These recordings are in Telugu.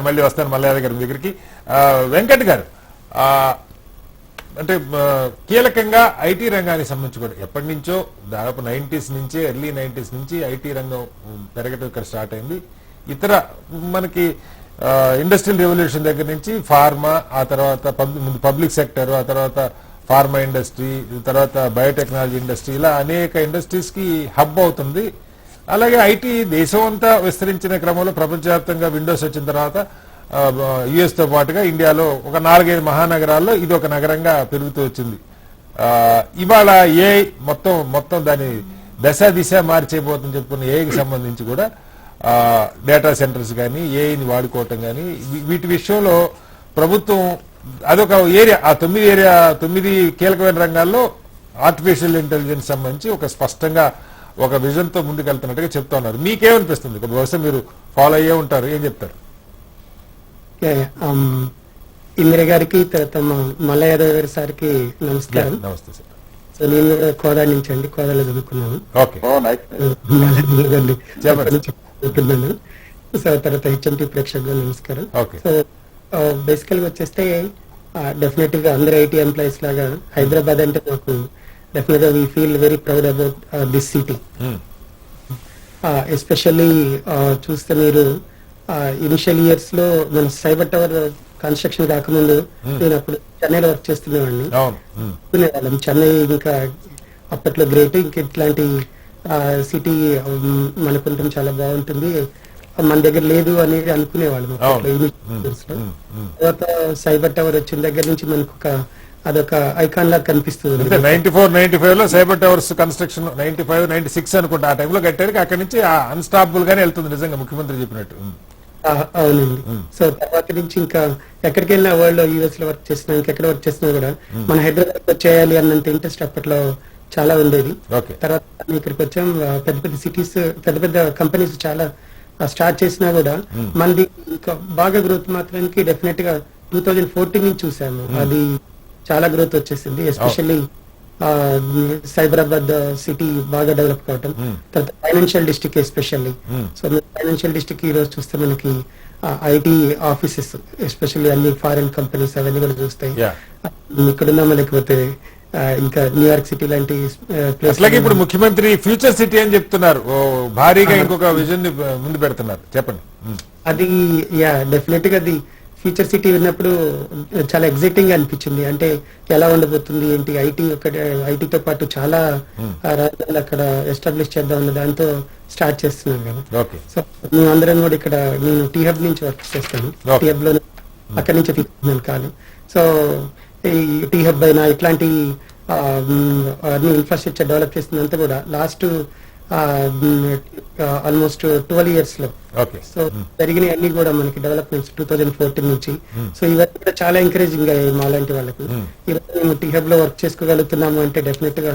మళ్ళీ వస్తాను మల్లయ్య గారి దగ్గరికి. వెంకట్ గారు, అంటే కీలకంగా ఐటీ రంగానికి సంబంధించి కూడా ఎప్పటి నుంచో దాదాపు 90s నుంచే, ఎర్లీ 90s నుంచి ఐటీ రంగం పెరగటం ఇక్కడ స్టార్ట్ అయింది. ఇతర మనకి ఇండస్ట్రియల్ రెవల్యూషన్ దగ్గర నుంచి ఫార్మా, ఆ తర్వాత పబ్లిక్ సెక్టర్, ఆ తర్వాత ఫార్మా ఇండస్ట్రీ, తర్వాత బయోటెక్నాలజీ ఇండస్ట్రీ, ఇలా అనేక ఇండస్ట్రీస్ కి హబ్ అవుతుంది. అలాగే ఐటీ దేశం అంతా విస్తరించిన క్రమంలో ప్రపంచవ్యాప్తంగా విండోస్ వచ్చిన తర్వాత యుఎస్ తో పాటుగా ఇండియాలో ఒక 4-5 మహానగరాల్లో ఇది ఒక నగరంగా పెరుగుతూ వచ్చింది. ఇవాళ ఏఐ మొత్తం దాని దిశ మార్చేయబోతుందని చెప్పుకున్న ఏఐకి సంబంధించి కూడా డేటా సెంటర్స్ కానీ, ఏఐని వాడుకోవటం కానీ, వీటి విషయంలో ప్రభుత్వం అదొక ఏరియా, ఆ 9 కీలకమైన రంగాల్లో ఆర్టిఫిషియల్ ఇంటెలిజెన్స్ సంబంధించి ఒక స్పష్టంగా ఒక విజన్ తో ముందుకెళ్తున్నట్టుగా చెప్తా ఉన్నారు. మీకేమనిపిస్తుంది? బహుశా మీరు ఫాలో అయ్యే ఉంటారు, ఏం చెప్తారు? ఇందిర గారికి, తర్వాత మల్లయ్య యాదవ్ గారి సార్కి నమస్కారం. నమస్తే సార్. సో నేను కూడా కోదా నుంచి అండి, కోదాలో చదువుకున్నాను. చదువుతున్నాను. సో తర్వాత హెచ్ఎంటీ ప్రేక్షకులు నమస్కారం. సో బేసికల్ గా వచ్చేస్తే డెఫినెట్ గా అందరు ఐటీ ఎంప్లాయీస్ లాగా హైదరాబాద్ అంటే నాకు డెఫినెట్ గా we feel very proud about this city. Especially చూస్తే మీరు ఇనిషియల్ ఇయర్స్ లో మన సైబర్ టవర్ కన్స్ట్రక్షన్ కాకముందు నేను అప్పుడు చెన్నైలో వర్క్ చేస్తున్నవాడిని. అనుకునేవాళ్ళం చెన్నై ఇంకా అప్పట్లో గ్రేట్, ఇంకా ఇట్లాంటి సిటీ మనకుంటాం చాలా బాగుంటుంది, మన దగ్గర లేదు అనేది అనుకునేవాళ్ళం అప్పట్లో. తర్వాత సైబర్ టవర్ వచ్చిన దగ్గర నుంచి మనకు అదొక ఐకాన్ లాగా కనిపిస్తుంది. 94-95 లో సైబర్ టవర్స్ కన్స్ట్రక్షన్ 95-96 అనుకుంటా ఆ టైంలో కట్టారు. అక్కడి నుంచి అన్స్టాపబుల్ గానే వెళ్తుంది, నిజంగా ముఖ్యమంత్రి చెప్పినట్టు. అవునండి. సో తర్వాత నుంచి ఇంకా ఎక్కడికి వెళ్ళినా వరల్డ్ లో యూఎస్ లో వర్క్ చేసినా, ఇంకెక్కడ వర్క్ చేసినా కూడా మన హైదరాబాద్ చేయాలి అన్నంత ఇంట్రెస్ట్ అప్పట్లో చాలా ఉండేది. తర్వాత ఇక్కడికి వచ్చాం. పెద్ద పెద్ద సిటీస్, పెద్ద పెద్ద కంపెనీస్ చాలా స్టార్ట్ చేసినా కూడా మనది ఇంకా బాగా గ్రోత్ మాత్రానికి డెఫినెట్ గా 2014 నుంచి చూసాము. అది చాలా గ్రోత్ వచ్చేసింది. ఎస్పెషల్లీ సైబరాబాద్ సిటీ బాగా డెవలప్ కావటం, తర్వాత financial district especially. So financial district ఈ రోజు చూస్తే మనకి ఐటీ ఆఫీసెస్, ఎస్పెషల్లీ అన్ని ఫారిన్ కంపెనీస్ అవన్నీ కూడా చూస్తాయి. ఇక్కడున్నామా లేకపోతే ఇంకా న్యూయార్క్ సిటీ లాంటి ప్లేస్. ఇప్పుడు ముఖ్యమంత్రి ఫ్యూచర్ సిటీ అని చెప్తున్నారు, భారీగా ఇంకొక విజన్ ముందు పెడుతున్నారు, చెప్పండి. అది డెఫినెట్ గా అది ఫ్యూచర్ సిటీ విన్నప్పుడు చాలా ఎగ్జైటింగ్ గా అనిపించింది. అంటే ఎలా ఉండబోతుంది ఏంటి, ఐటీతో పాటు చాలా రాజ్యాలు అక్కడ ఎస్టాబ్లిష్ చేద్దాం అన్న దాంతో స్టార్ట్ చేస్తున్నాం కదా. సో మేము అందరం కూడా ఇక్కడ, నేను టీ హబ్ నుంచి వర్క్ చేస్తాను, టీ హబ్ లో అక్కడి నుంచి తీసుకున్నాను కాదు. సో ఈ టీ హబ్ అయినా ఇట్లాంటి అన్ని ఇన్ఫ్రాస్ట్రక్చర్ డెవలప్ చేస్తుందంతా కూడా లాస్ట్ ఆల్మోస్ట్ 12 years లో. సో జరిగిన అన్ని కూడా మనకి డెవలప్మెంట్స్ 2014 నుంచి. సో ఇవన్నీ కూడా చాలా ఎంకరేజింగ్ అయ్యాయి మా లాంటి వాళ్ళకి. ఈరోజు మేము టీ హబ్ లో వర్క్ చేసుకోగలుగుతున్నాము అంటే డెఫినెట్ గా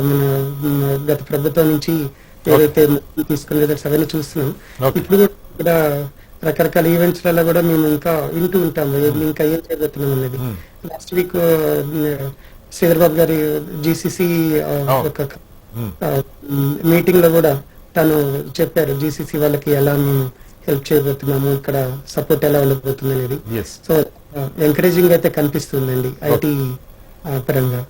మన గత ప్రభుత్వం నుంచి ఏదైతే తీసుకునే రిజల్ట్స్ అవన్నీ చూస్తున్నాం. ఇప్పుడు కూడా రకరకాల ఈవెంట్స్ లలో కూడా మేము ఇంకా వింటూ ఉంటాము ఇంకా ఏం చేయబోతున్నాం అనేది. లాస్ట్ వీక్ శ్రీధర్బాబు గారి జీసీసీ ఒక మీటింగ్ లో కూడా తను చెప్పారు, జీసీసీ వాళ్ళకి ఎలా మేము హెల్ప్ చేయబోతున్నాము, ఇక్కడ సపోర్ట్ ఎలా ఉండబోతుంది అనేది. సో ఎంకరేజింగ్ అయితే కనిపిస్తుందండి ఐటీ పరంగా.